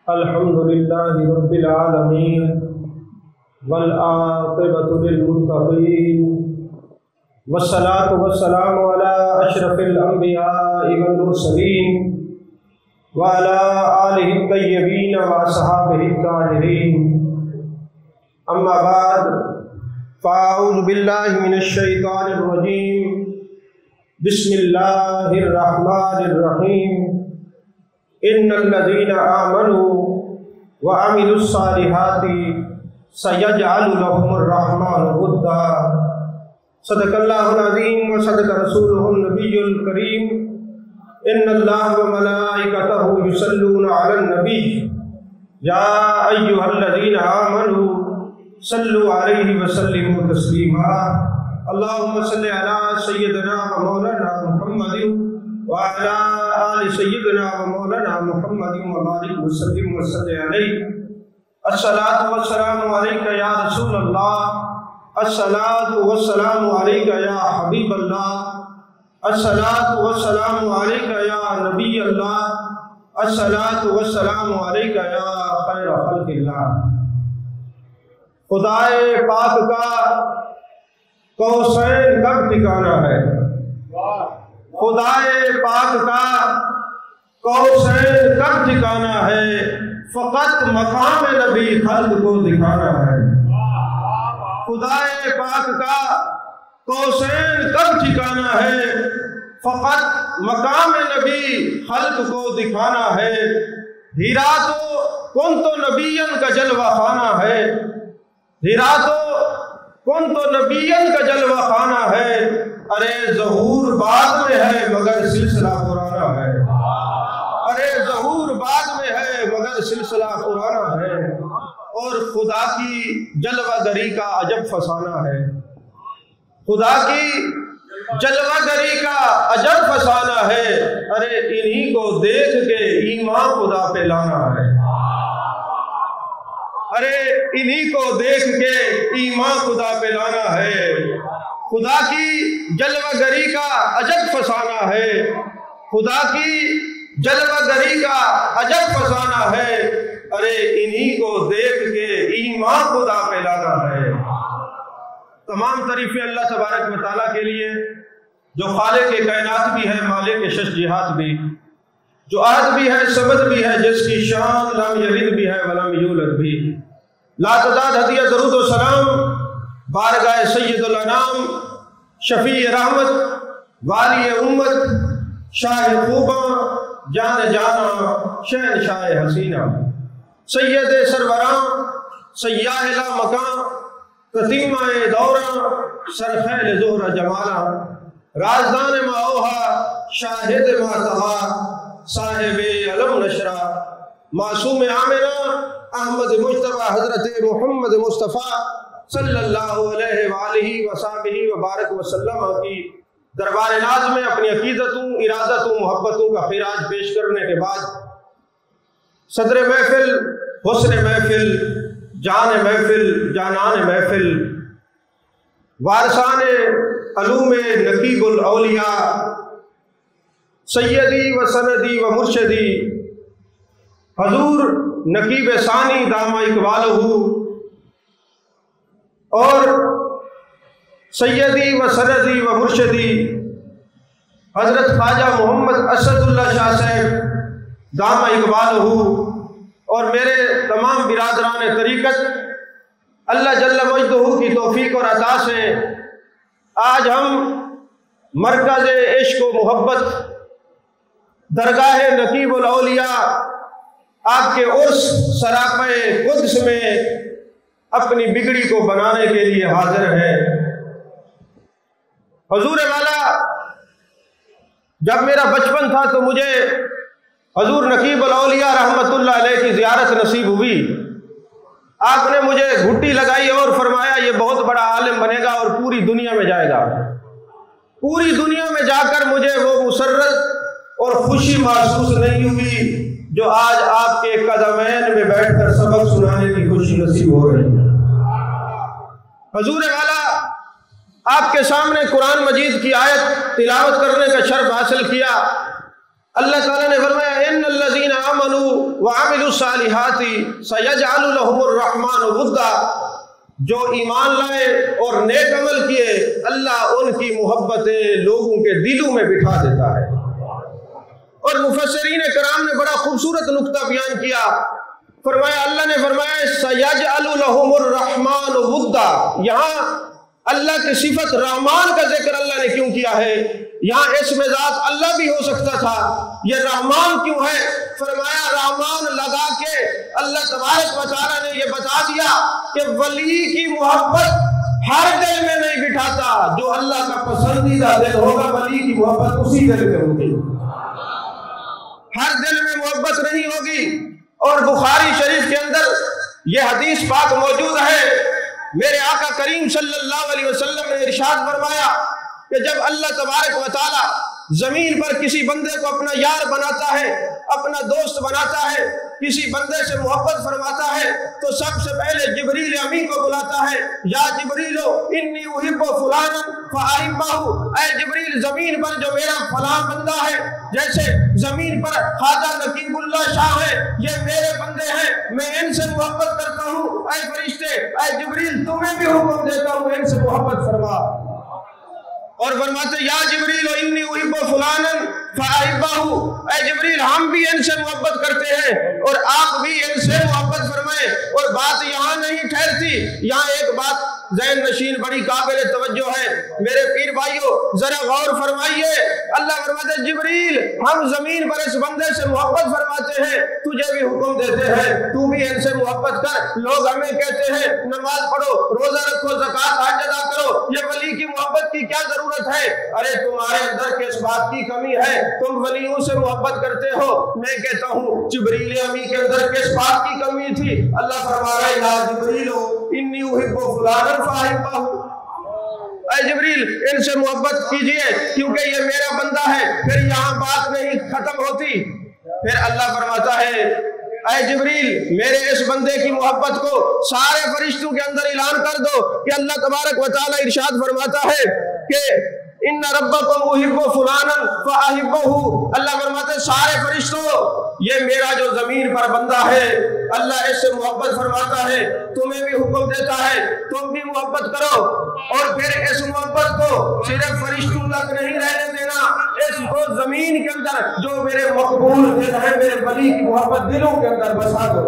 الحمد لله رب العالمين والعاقبة للمتقين والصلاة والسلام على أشرف الأنبياء والمرسلين وعلى آله الطيبين وأصحابه الطاهرين. أما بعد فأعوذ بالله من الشيطان الرجيم. بسم الله الرحمن الرحيم. إن الذين آمنوا وعملوا الصالحات سيجعل لهم الرحمن ودا. صدق الله العظيم وصدق رسوله النبي الكريم. إن الله وملائكته يصلون على النبي يا أيها الذين آمنوا صلوا عليه وسلموا تسليما. اللهم صل على سيدنا ومولانا محمد وعلى آل سيدنا ومولانا محمد وبارك وسلم وصل عليه. الصلاة والسلام عليك يا رسول الله. الصلاة والسلام عليك يا حبيب الله. الصلاة والسلام عليك يا نبي الله. الصلاة والسلام عليك يا خير خلق الله. خدائے پاک کا کوثر کب ٹھکانا ہے؟ خدائے پاک کا کوثر کب ٹھکانا ہے؟ فقط مقام نبی خلق کو دکھانا ہے. خدائے پاک کا کوثر کب ٹھکانا ہے؟ فقط مقام نبی خلق کو دکھانا ہے. ہیرا تو کن تو نبیین کا جلوہ خانہ ہے. ہیرا تو کن تو نبیین کا جلوہ خانہ ہے. ارے ظہور بعد میں ہے مگر سلسلہ پرانا ہے. ارے ظہور بعد میں ہے مگر سلسلہ پرانا ہے. اور خدا کی جلوہ گری کا عجب فسانہ ہے. خدا کی جلوہ گری کا عجب فسانہ ہے. ارے انہی کو دیکھ کے ایمان خدا پہ لانا ہے. ارے انہی کو دیکھ کے ایمان خدا پہ لانا ہے. خدا کی جلوہ گری کا عجب فسانہ ہے. خدا کی جلوہ گری کا عجب فسانہ ہے. ارے انہی کو دیکھ کے ایمان خدا پہ لانا ہے. تمام تعریفیں اللہ تبارک و تعالیٰ کے لیے جو خالق کائنات بھی ہے، مالک شش جہات بھی، جو احد بھی ہے، صمد بھی ہے، جس کی شان لم یلد بھی ہے ولم یولد بھی. لا تعداد ہدیہ درود و سلام بارگاہ سید الانام، شفیع رحمت، والی امت، شاہ خوباں، جان جانا، شہنشاہ حسینہ، سید سروراں، سیاہ لا مکان، قطیمہ دوراں، سرخیل زہرہ جمالا، رازدان ما اوہا، شاہد ما تہا، صاحب علم نشرہ، معصوم آمنہ، احمد مجتبہ حضرت محمد مصطفیٰ صلی اللہ علیہ وآلہ وصحبہ وبارک وسلم کی دربار ناز میں اپنی عقیدتوں، ارادتوں، محبتوں کا خراج پیش کرنے کے بعد صدر محفل، حسن محفل، جان محفل، جانان محفل، وارثان علوم نقیب الاولیاء، سیدی و سندی و مرشدی حضور نقیب ثانی دامہ اقبالہ، اور سیدی و سندی و مرشدی حضرت خواجہ محمد اسد اللہ شاہ صاحب دامہ اقبالہ، اور میرے تمام برادران طریقت، اللہ جل مجدہ کی توفیق اور عطا سے آج ہم مرکز عشق و محبت درگاہ نقیب الاولیاء آپ کے عرس سراپہ قدس میں اپنی بگڑی کو بنانے کے لیے حاضر ہیں. حضور والا، جب میرا بچپن تھا تو مجھے حضور نقیب الاولیاء رحمت اللہ علیہ کی زیارت نصیب ہوئی. آپ نے مجھے گھٹی لگائی اور فرمایا یہ بہت بڑا عالم بنے گا اور پوری دنیا میں جائے گا. پوری دنیا میں جا کر مجھے وہ مسرت اور خوشی محسوس نہیں ہوئی جو آج آپ کے قدمین میں بیٹھ کر سبق سنانے کی خوشی نصیب ہو رہی ہے. حضور والا، آپ کے سامنے قرآن مجید کی آیت تلاوت کرنے کا شرف حاصل کیا. اللہ تعالیٰ نے فرمایا ان الذین آمنوا وعملوا الصالحات سیجعل لهم الرحمن ودا، جو ایمان لائے اور نیک عمل کیے اللہ ان کی محبتیں لوگوں کے دلوں میں بٹھا دیتا ہے۔ اور مفسرین کرام نے بڑا خوبصورت نقطہ بیان کیا، فرمایا اللہ نے فرمایا سیجعل لهم الرحمن ودا، یہاں اللہ کی صفت رحمان کا ذکر اللہ نے کیوں کیا ہے؟ یہاں اسم ذات اللہ بھی ہو سکتا تھا، یہ رحمان کیوں ہے؟ فرمایا رحمان لگا کے اللہ تبارک و تعالیٰ نے یہ بتا دیا کہ ولی کی محبت ہر دل میں نہیں بٹھاتا، جو اللہ کا پسندیدہ دل ہوگا ولی کی محبت اسی دل میں ہوگی، ہر دل میں محبت نہیں ہوگی۔ اور بخاری شریف کے اندر یہ حدیث پاک موجود ہے، میرے آقا کریم صلی اللہ علیہ وسلم نے ارشاد فرمایا کہ جب اللہ تبارک و تعالی زمین پر کسی بندے کو اپنا یار بناتا ہے، اپنا دوست بناتا ہے، کسی بندے سے محبت فرماتا ہے تو سب سے پہلے جبریل امین کو بلاتا ہے، یا جبریل انی احب فلانا فاحبہ، اے جبریل زمین پر جو میرا فلاں بندہ ہے، جیسے زمین پر خواجہ نقیب اللہ شاہ ہے، یہ میرے بندے ہیں، میں ان سے محبت کرتا ہوں، اے فرشتے، اے جبریل تمہیں بھی حکم دیتا ہوں ان سے محبت فرما۔ اور فرماتے یا جبریل انی احب فلانا فاحبہ، اے جبریل ہم بھی ان سے محبت کرتے ہیں اور آپ بھی ان سے محبت فرمائیں۔ اور بات یہاں نہیں ٹھہرتی، یہاں ایک بات ذہن نشین بڑی قابل توجہ ہے، میرے پیر بھائیو ذرا غور فرمائیے۔ اللہ فرماتے جبریل ہم زمین پر اس بندے سے محبت فرماتے ہیں، تجھے بھی حکم دیتے ہیں تو بھی ان سے محبت کر۔ لوگ ہمیں کہتے ہیں نماز پڑھو، روزہ رکھو، زکوٰۃ حج ادا کرو، یہ ولی کی محبت کی کیا ضرورت ہے؟ ارے تمہارے اندر کس بات کی کمی ہے؟ تم ولیوں سے محبت کرتے ہو، میں کہتا ہوں جبریل امی کے اندر کس بات کی کمی تھی؟ اللہ فرما رہا ہے یا جبریل انی احب فلانا فاحبہ، اے جبریل ان سے محبت کیجئے کیونکہ یہ میرا بندہ ہے۔ پھر یہاں بات نہیں ختم ہوتی، پھر اللہ فرماتا ہے اے جبریل میرے اس بندے کی محبت کو سارے فرشتوں کے اندر اعلان کر دو کہ اللہ تبارک و تعالی ارشاد فرماتا ہے کہ ان ربکم احب فلانا فاحبہ، اللہ فرماتے سارے فرشتوں یہ میرا جو زمین پر بندہ ہے اللہ اس سے محبت فرماتا ہے، تمہیں بھی حکم دیتا ہے تم بھی محبت کرو۔ اور پھر اس محبت کو صرف فرشتوں تک نہیں رہنے دینا، اس کو زمین کے اندر جو میرے مقبول دل ہے میرے ولی کی محبت دلوں کے اندر بسا دو،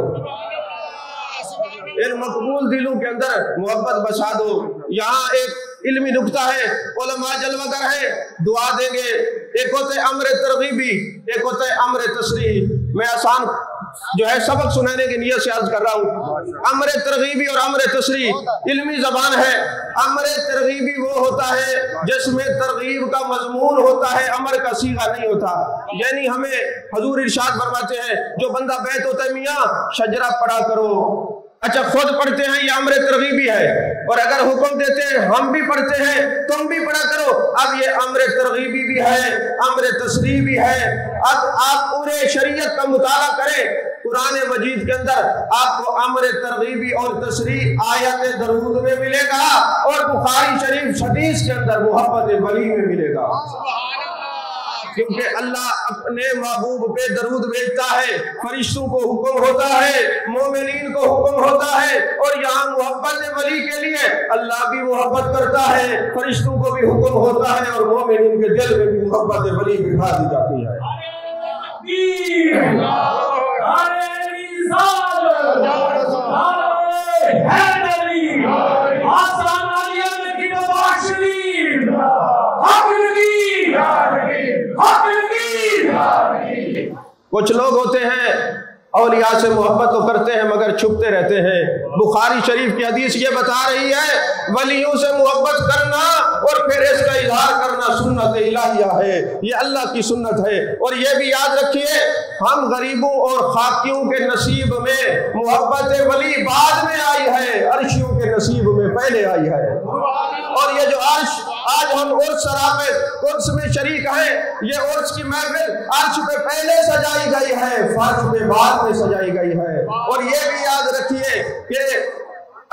ان مقبول دلوں کے اندر محبت بسا دو۔ یہاں ایک علمی نکتہ ہے، علماء جلوہ گر ہے، دعا دیں گے، ایک ہوتا ہے امر ترغیبی، ایک ہوتا ہے امر تصریح۔ میں آسان جو ہے سبق سنانے کی نیت سے عرض کر رہا ہوں۔ امر ترغیبی اور امر تصریح علمی زبان ہے۔ امر ترغیبی وہ ہوتا ہے جس میں ترغیب کا مضمون ہوتا ہے، امر کا صیغہ نہیں ہوتا، یعنی ہمیں حضور ارشاد فرماتے ہیں جو بندہ بیت ہوتا ہے میاں شجرہ پڑھا کرو، اچھا خود پڑھتے ہیں یہ امر ترغیبی ہے، اور اگر حکم دیتے ہیں ہم بھی پڑھتے ہیں تم بھی پڑھا کرو، اب یہ امر ترغیبی بھی ہے امر تصریح بھی ہے۔ اب آپ پورے شریعت کا مطالعہ کریں، قرآن مجید کے اندر آپ کو امر ترغیبی اور تصریح آیت درود میں ملے گا، اور بخاری شریف حدیث کے اندر محبت ولی میں ملے گا، کیونکہ اللہ اپنے محبوب پہ درود بھیجتا ہے، فرشتوں کو حکم ہوتا ہے، مومنین کو حکم ہوتا ہے، اور یہاں محبت ولی کے لیے اللہ بھی محبت کرتا ہے، فرشتوں کو بھی حکم ہوتا ہے، اور مومنین کے دل میں بھی محبت ولی بٹھا دی جاتی ہے۔ کچھ لوگ ہوتے ہیں اولیاء سے محبت تو کرتے ہیں مگر چھپتے رہتے ہیں۔ بخاری شریف کی حدیث یہ بتا رہی ہے ولیوں سے محبت کرنا اور پھر اس کا اظہار کرنا سنت الہیہ ہے، یہ اللہ کی سنت ہے۔ اور یہ بھی یاد رکھیے ہم غریبوں اور خاکیوں کے نصیب میں محبت ولی بعد میں آئی ہے، عرشیوں کے نصیب میں پہلے آئی ہے۔ اور یہ جو عرش آج ہم عرس سرابت عرس میں شریک ہیں، یہ عرس کی محفل عرش پہ پہلے سجائی گئی ہے، فرش پہ بعد میں سجائی گئی ہے۔ اور یہ بھی یاد رکھیے کہ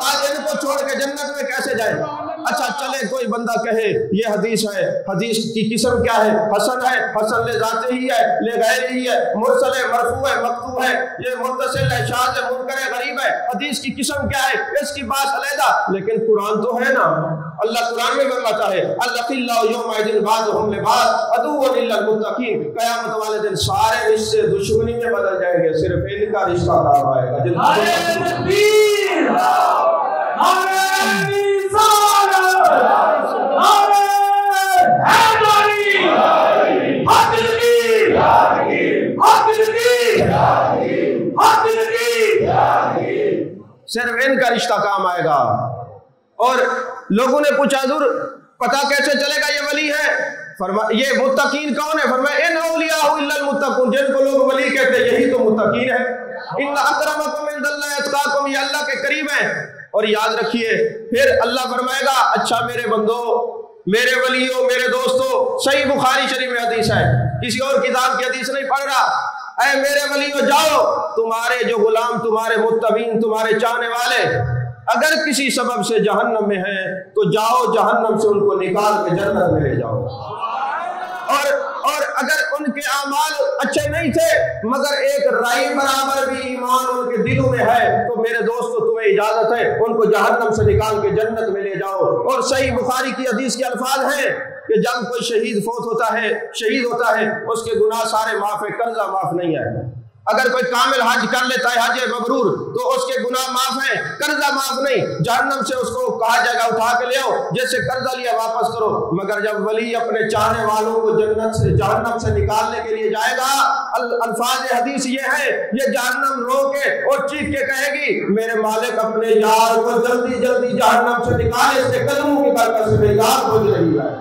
آج ان کو چھوڑ کے جنت میں کیسے جائیں؟ اچھا چلے کوئی بندہ کہے یہ حدیث ہے، حدیث کی قسم کیا ہے؟ حسن ہے، حسن لے ذاتے ہی ہے، لے غیر ہی ہے، مرسل ہے، مرفوع ہے، مقطوع ہے، یہ متصل ہے، شاذ ہے، منکر ہے، غریب ہے، حدیث کی قسم کیا ہے؟ اس کی بات علیحدہ، لیکن قرآن تو ہے نا۔ اللہ قرآن میں فرماتا ہے الاخلاء یومئذ بعضهم لبعض عدو الا المتقین، قیامت والے دن سارے رشتے دشمنی میں بدل جائیں گے، صرف ان کا رشتہ کام آئے گا۔ نعرہ تکبیر، نعرہ رسالت، نعرہ حیدری، حق تکبیر، حق تکبیر، حق تکبیر، صرف ان کا رشتہ کام آئے گا۔ اور لوگوں نے پوچھا حضور پتہ کیسے چلے گا یہ ولی ہے؟ فرمایا یہ متقین کون ہے؟ فرمایا ان اولیاء الا المتقون، جن کو لوگ ولی کہتے ہیں یہی تو متقین ہے۔ ان اکرمکم عند اللہ اتقاکم، یہ اللہ کے قریب ہیں۔ اور یاد رکھیے پھر اللہ فرمائے گا اچھا میرے بندو، میرے ولیوں، میرے دوستوں، صحیح بخاری شریف میں حدیث ہے، کسی اور کتاب کی حدیث نہیں پڑھ رہا، اے میرے ولیوں جاؤ، تمہارے جو غلام، تمہارے متبین، تمہارے چاہنے والے اگر کسی سبب سے جہنم میں ہیں تو جاؤ جہنم سے ان کو نکال کے جنت میں لے جاؤ۔ اور اگر ان کے اعمال اچھے نہیں تھے مگر ایک رائی برابر بھی ایمان ان کے دلوں میں ہے تو میرے دوستو تمہیں اجازت ہے ان کو جہنم سے نکال کے جنت میں لے جاؤ۔ اور صحیح بخاری کی حدیث کے الفاظ ہیں کہ جب کوئی شہید فوت ہوتا ہے، شہید ہوتا ہے، اس کے گناہ سارے معاف ہے، قرضہ معاف نہیں ہے۔ اگر کوئی کامل حج کر لیتا ہے، حج مبرور، تو اس کے گناہ معاف ہیں، قرضہ معاف نہیں۔ جہنم سے اس کو کہا جائے گا اٹھا کے لے آؤ، جیسے قرضہ لیا واپس کرو۔ مگر جب ولی اپنے چاہنے والوں کو جنت سے، جہنم سے نکالنے کے لیے جائے گا، الفاظ حدیث یہ ہے، یہ جہنم رو کے اور چیخ کے کہے گی میرے مالک اپنے یار کو جلدی جلدی جہنم سے نکالے، اس کے قدموں کی برکت سے بیدار ہو رہی ہے۔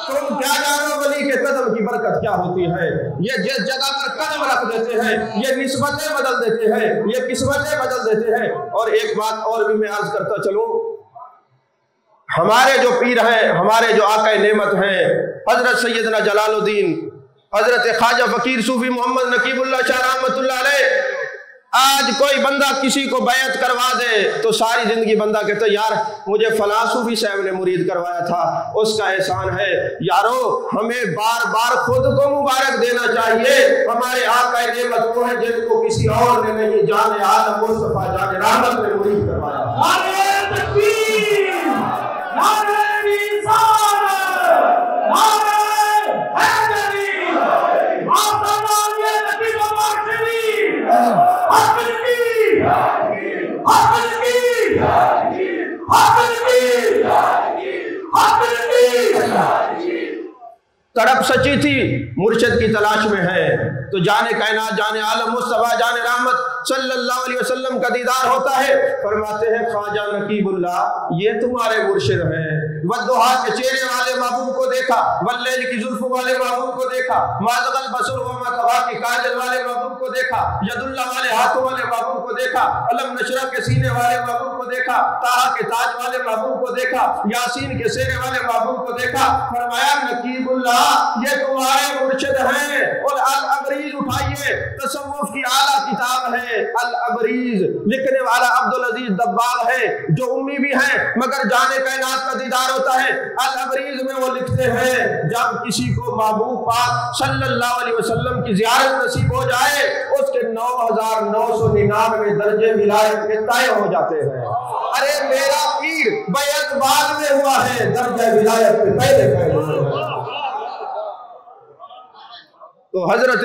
تم کیا جانو ولی کے قدم کی برکت کیا ہوتی ہے؟ یہ جس جگہ پر قدم رکھ دیتے ہیں یہ نسبتیں بدل دیتے ہیں، یہ قسمتیں بدل دیتے ہیں۔ اور ایک بات اور بھی میں عرض کرتا چلوں، ہمارے جو پیر ہیں، ہمارے جو آقا نعمت ہیں، حضرت سیدنا جلال الدین حضرت خواجہ فقیر صوفی محمد نقیب اللہ شاہ رحمۃ اللہ علیہ، آج کوئی بندہ کسی کو بیعت کروا دے تو ساری زندگی بندہ کہتا ہے یار مجھے فلاں صوفی صاحب نے مرید کروایا تھا، اس کا احسان ہے۔ یارو ہمیں بار بار خود کو مبارک دینا چاہیے، ہمارے آقا نعمت وہ ہیں جن کو کسی اور نے نہیں، جان عالم مصطفیٰ جان رحمت نے مرید کروایا۔ نعرہ تکبیر، نعرہ رسالت، نعرہ حیدری، تڑپ سچی تھی مرشد کی تلاش میں ہے تو جانے کائنات، جانے عالم مصطفیٰ جانے رحمت صلی اللہ علیہ وسلم کا دیدار ہوتا ہے۔ فرماتے ہیں خواجہ نقیب اللہ یہ تمہارے مرشد ہیں، والضحیٰ کے چہرے والے محبوب کو دیکھا، واللیل کی زلف والے محبوب کو دیکھا، ما زغ البصر وما طغیٰ کی کاجل والے محبوب کو دیکھا، ید اللہ والے ہاتھوں والے محبوب کو دیکھا، علم نشرح کے سینے والے محبوب کو دیکھا، طٰہٰ کے تاج والے محبوب کو دیکھا، یاسین کے سینے والے محبوب کو دیکھا۔ فرمایا نقیب اللہ یہ تمہارے مرشد ہیں۔ اور الابریز اٹھائیے، تصوف کی اعلیٰ کتاب ہے الابریز، لکھنے والا عبدالعزیز دباغ ہے جو امی بھی ہیں مگر جانے کائنات کا دیدار ہوتا ہے۔ الابریز میں وہ لکھتے ہیں جب کسی کو محبوب پاک صلی اللہ علیہ وسلم کی زیارت نصیب ہو جائے اس کے 9999 درجے ولایت کے طے ہو جاتے ہیں۔ ارے میرا پیر بیعت بعد میں ہوا ہے، درجہ ولایت کے پہلے طے ہوئے ہیں۔ تو حضرت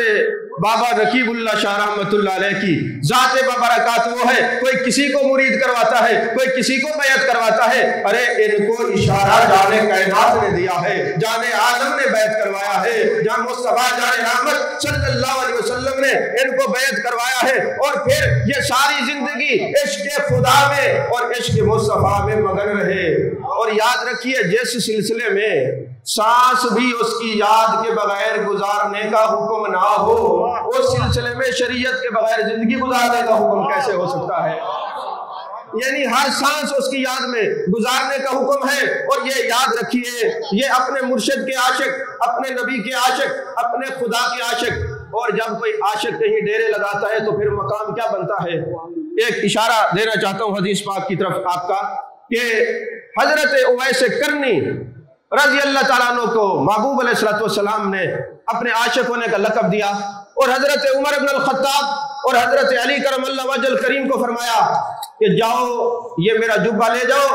بابا نقیب اللہ شاہ رحمۃ اللہ علیہ کی ذات ببرکات وہ ہے، کوئی کسی کو مرید کرواتا ہے، کوئی کسی کو بیعت کرواتا ہے، ارے ان کو اشارہ جانے کائنات نے دیا ہے، جانے عالم نے بیعت کروایا ہے، جان مصطفیٰ جانے رحمت صلی اللہ علیہ وسلم نے ان کو بیعت کروایا ہے۔ اور پھر یہ ساری زندگی عشق خدا میں اور عشق مصطفیٰ میں مگن رہے۔ اور یاد رکھیے جس سلسلے میں سانس بھی اس کی یاد کے بغیر گزارنے کا حکم نہ ہو، اس سلسلے میں شریعت کے بغیر زندگی گزارنے کا حکم کیسے ہو سکتا ہے؟ یعنی ہر سانس اس کی یاد میں گزارنے کا حکم ہے۔ اور یہ یاد رکھیے یہ اپنے مرشد کے عاشق، اپنے نبی کے عاشق، اپنے خدا کے عاشق۔ اور جب کوئی عاشق کہیں ڈیرے لگاتا ہے تو پھر مقام کیا بنتا ہے؟ ایک اشارہ دینا چاہتا ہوں حدیث پاک کی طرف آپ کا کہ حضرت اویس کرنی رضی اللہ تعالیٰ عنہ کو محبوب علیہ السلام نے اپنے عاشق ہونے کا لقب دیا، اور حضرت عمر بن الخطاب اور حضرت علی کرم اللہ وجہ الکریم کو فرمایا کہ جاؤ یہ میرا جبہ لے جاؤ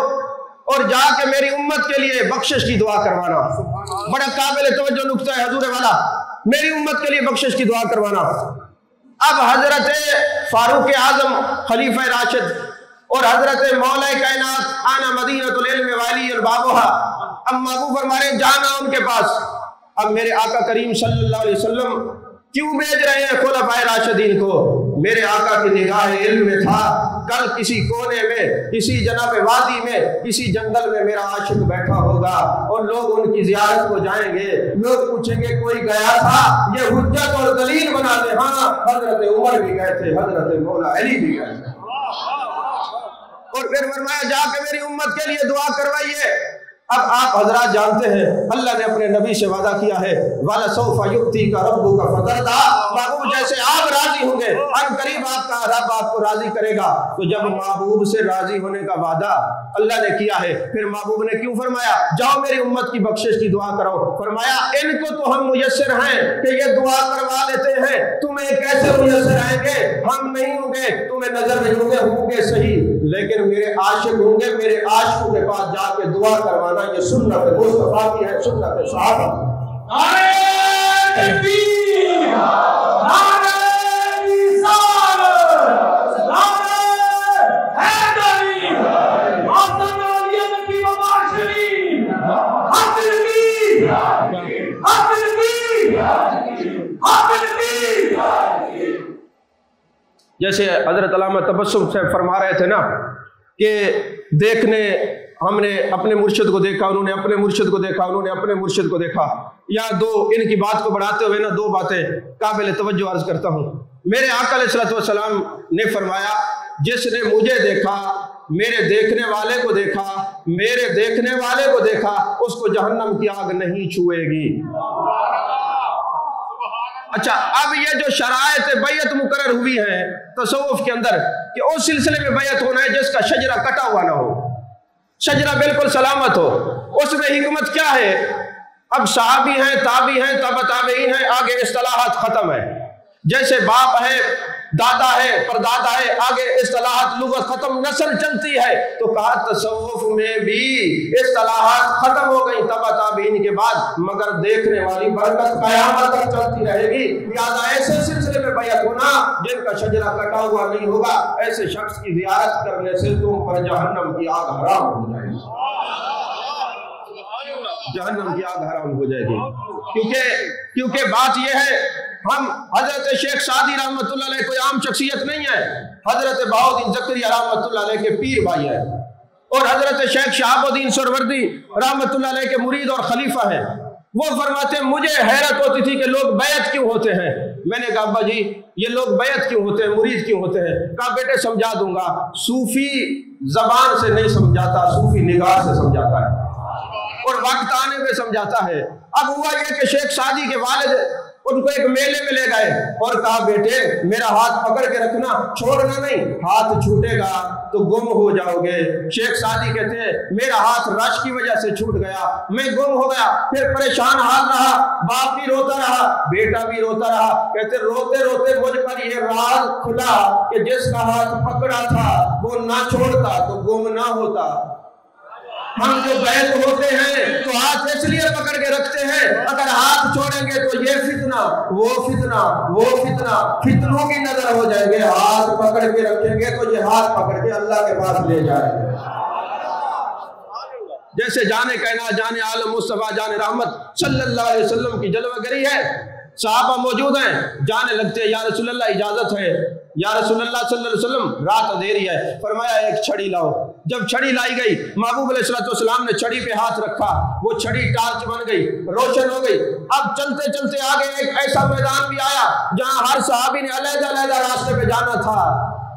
اور جا کے میری امت کے لیے بخشش کی دعا کروانا۔ بڑا قابل توجہ نقطہ ہے حضور والا، میری امت کے لیے بخشش کی دعا کروانا۔ اب حضرت فاروق اعظم خلیفہ راشد اور حضرت مولا کائنات آنا مدینۃ العلم والی البابوہا، اب محبوب فرما رہے ہیں جانا ان کے پاس۔ اب میرے آقا کریم صلی اللہ علیہ وسلم کیوں بھیج رہے ہیں خلفائے راشدین کو؟ میرے آقا کی نگاہ علم میں تھا کل کسی کونے میں، کسی جناب وادی میں، کسی جنگل میں میرا عاشق بیٹھا ہوگا اور لوگ ان کی زیارت کو جائیں گے، لوگ پوچھیں گے کوئی گیا تھا، یہ حجت اور دلیل بنا دے، ہاں حضرت عمر بھی گئے تھے، حضرت مولا علی بھی گئے تھے۔ اور پھر فرمایا جا کے میری امت کے لیے دعا کروائیے۔ اب آپ حضرات جانتے ہیں اللہ نے اپنے نبی سے وعدہ کیا ہے وَلَسَوْفَ يُؤْتِيكَ رَبُّكَ فَتَرْضَىٰ، محبوب جیسے آپ راضی ہوں گے ان قریب آپ کا رب آپ کو راضی کرے گا۔ تو جب محبوب سے راضی ہونے کا وعدہ اللہ نے کیا ہے، پھر محبوب نے کیوں فرمایا جاؤ میری امت کی بخشش کی دعا کرو؟ فرمایا ان کو تو ہم میسر ہیں کہ یہ دعا کروا لیتے ہیں، تمہیں کیسے میسر آئیں گے؟ ہم نہیں ہوں گے، تمہیں نظر نہیں ہوں گے صحیح، لیکن میرے عاشق ہوں گے، میرے عاشقوں کے پاس جا کے دعا کروانا یہ سنت مصطفیٰ کی ہے، سنت صحابہ۔ نعرہ تکبیر، نعرہ رسالت، نعرہ حیدری، آسان علی نبی و معاشری، حاضر کی، حاضر کی، حاضر کی۔ جیسے حضرت علامہ تبسم سے فرما رہے تھے نا کہ دیکھنے ہم نے اپنے مرشد کو دیکھا، انہوں نے اپنے مرشد کو دیکھا، انہوں نے اپنے مرشد کو دیکھا۔ یہاں دو ان کی بات کو بڑھاتے ہوئے نا دو باتیں قابل توجہ عرض کرتا ہوں۔ میرے آقا علیہ السلام نے فرمایا جس نے مجھے دیکھا، میرے دیکھنے والے کو دیکھا، میرے دیکھنے والے کو دیکھا، اس کو جہنم کی آگ نہیں چھوئے گی۔ اچھا اب یہ جو شرائط بیعت مقرر ہوئی ہیں تصوف کے اندر کہ اس سلسلے میں بیعت ہونا ہے جس کا شجرہ کٹا ہوا نہ ہو، شجرہ بالکل سلامت ہو، اس میں حکمت کیا ہے؟ اب صحابی ہیں، تابعی ہیں، تبع تابعین ہیں، آگے اصطلاحات ختم ہے۔ جیسے باپ ہے، دادا ہے، پردادا ہے، آگے اصطلاحات لغت ختم، نسل چلتی ہے۔ تو کہا تصوف میں بھی اصطلاحات ختم ہو گئی تبع تابعین کے بعد، مگر دیکھنے والی برکت قیامت تک چلتی رہے گی۔ لہٰذا ایسے سلسلے میں بیعت ہونا جن کا شجرہ کٹا ہوا نہیں ہوگا، ایسے شخص کی زیارت کرنے سے تم پر جہنم کی آگ حرام ہو جائے گی، جہنم کی آگ حرام ہو جائے گی۔ کیونکہ بات یہ ہے ہم حضرت شیخ سعدی رحمۃ اللہ علیہ کوئی عام شخصیت نہیں ہے، حضرت بہاؤالدین زکریا رحمۃ اللہ علیہ کے پیر بھائی ہیں، اور حضرت شیخ شہاب الدین سہروردی رحمۃ اللہ علیہ کے مرید اور خلیفہ ہیں۔ وہ فرماتے ہیں مجھے حیرت ہوتی تھی کہ لوگ بیعت کیوں ہوتے ہیں۔ میں نے کہا ابا جی یہ لوگ بیعت کیوں ہوتے ہیں، مرید کیوں ہوتے ہیں؟ کہا بیٹے سمجھا دوں گا، صوفی زبان سے نہیں سمجھاتا، صوفی نگاہ سے سمجھاتا ہے اور وقت آنے میں سمجھاتا ہے۔ اب ہوا یہ کہ شیخ سعدی کے والد ان کو ایک میلے میں لے گئے اور کہا بیٹے میرا ہاتھ پکڑ کے رکھنا، چھوڑنا نہیں، ہاتھ چھوٹے گا تو گم ہو جاؤ گے۔ شیخ سعدی کہتے ہیں میرا ہاتھ رش کی وجہ سے چھوٹ گیا، میں گم ہو گیا، پھر پریشان حال رہا، باپ بھی روتا رہا، بیٹا بھی روتا رہا۔ کہتے روتے روتے مجھ پر یہ راز کھلا کہ جس کا ہاتھ پکڑا تھا وہ نہ چھوڑتا تو گم نہ ہوتا۔ ہم جو بیعت ہوتے ہیں تو ہاتھ اس لیے پکڑ کے رکھتے ہیں، اگر ہاتھ چھوڑیں گے تو یہ فتنہ وہ فتنہ وہ فتنہ، فتنوں کی نظر ہو جائیں گے۔ ہاتھ پکڑ کے رکھیں گے تو یہ ہاتھ پکڑ کے اللہ کے پاس لے جائیں گے۔ جیسے جان کائنات، جان عالم مصطفیٰ، جان رحمت صلی اللہ علیہ وسلم کی جلوہ گری ہے، صحابہ موجود ہیں، جانے لگتے ہیں یا رسول اللہ اجازت ہے، یا رسول اللہ صلی اللہ علیہ وسلم رات اندھیری ہے، فرمایا ایک چھڑی لاؤ۔ جب چھڑی لائی گئی محبوب علیہ السلام نے چھڑی پہ ہاتھ رکھا، وہ چھڑی ٹارچ بن گئی، روشن ہو گئی۔ اب چلتے چلتے آگے ایک ایسا میدان بھی آیا جہاں ہر صحابی نے علیحدہ علیحدہ راستے پہ جانا تھا۔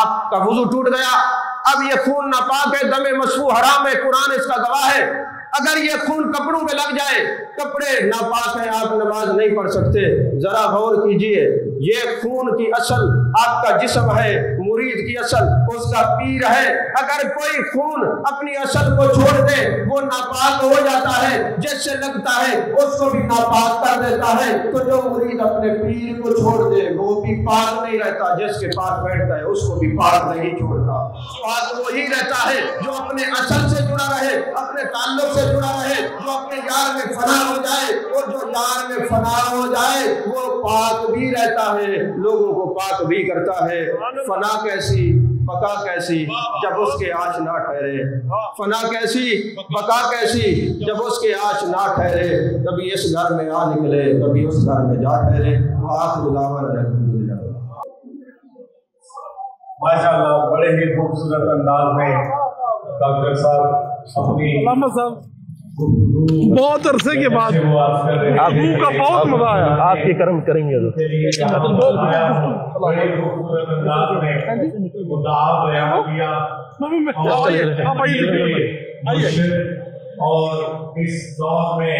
آپ کا وضو ٹوٹ گیا، اب یہ خون ناپاک ہے، دم مسفوح حرام ہے، قرآن اس کا گواہ ہے۔ اگر یہ خون کپڑوں پہ لگ جائے، کپڑے ناپاک ہیں، آپ نماز نہیں پڑھ سکتے۔ ذرا غور کیجئے، یہ خون کی اصل آپ کا جسم ہے، مرید کی اصل اس کا پیر ہے۔ اگر کوئی خون اپنی اصل کو چھوڑ دے وہ ناپاک ہو جاتا ہے، جس سے لگتا ہے اس کو بھی ناپاک کر دیتا ہے۔ تو جو مرید اپنے پیر کو چھوڑ دے وہ بھی پاک نہیں رہتا، جس کے پاس بیٹھتا ہے اس کو بھی پاک نہیں چھوڑتا۔ پاک وہی رہتا ہے جو اپنے اصل سے جڑا رہے، اپنے تعلق سے جڑا رہے، جو اپنے یار میں فنا ہو جائے، اور جو یار میں فنا ہو جائے وہ پاک بھی رہتا ہے، لوگوں کو پاک بھی کرتا ہے۔ فنا کیسی بقا کیسی جب اس کے آش نہ ٹھہرے، فنا کیسی بقا کیسی جب اس کے آش نہ ٹھہرے، کبھی اس گھر میں آ نکلے کبھی اس گھر میں جا ٹھہرے۔ آخر دعوانا الحمدللہ۔ ماشاءاللہ بڑے ہی خوبصورت انداز میں ڈاکٹر صاحب اپنی بہت عرصے کے بعد آپ کا بہت مزہ آیا، آپ کی کرم کریں گے اور اس دور میں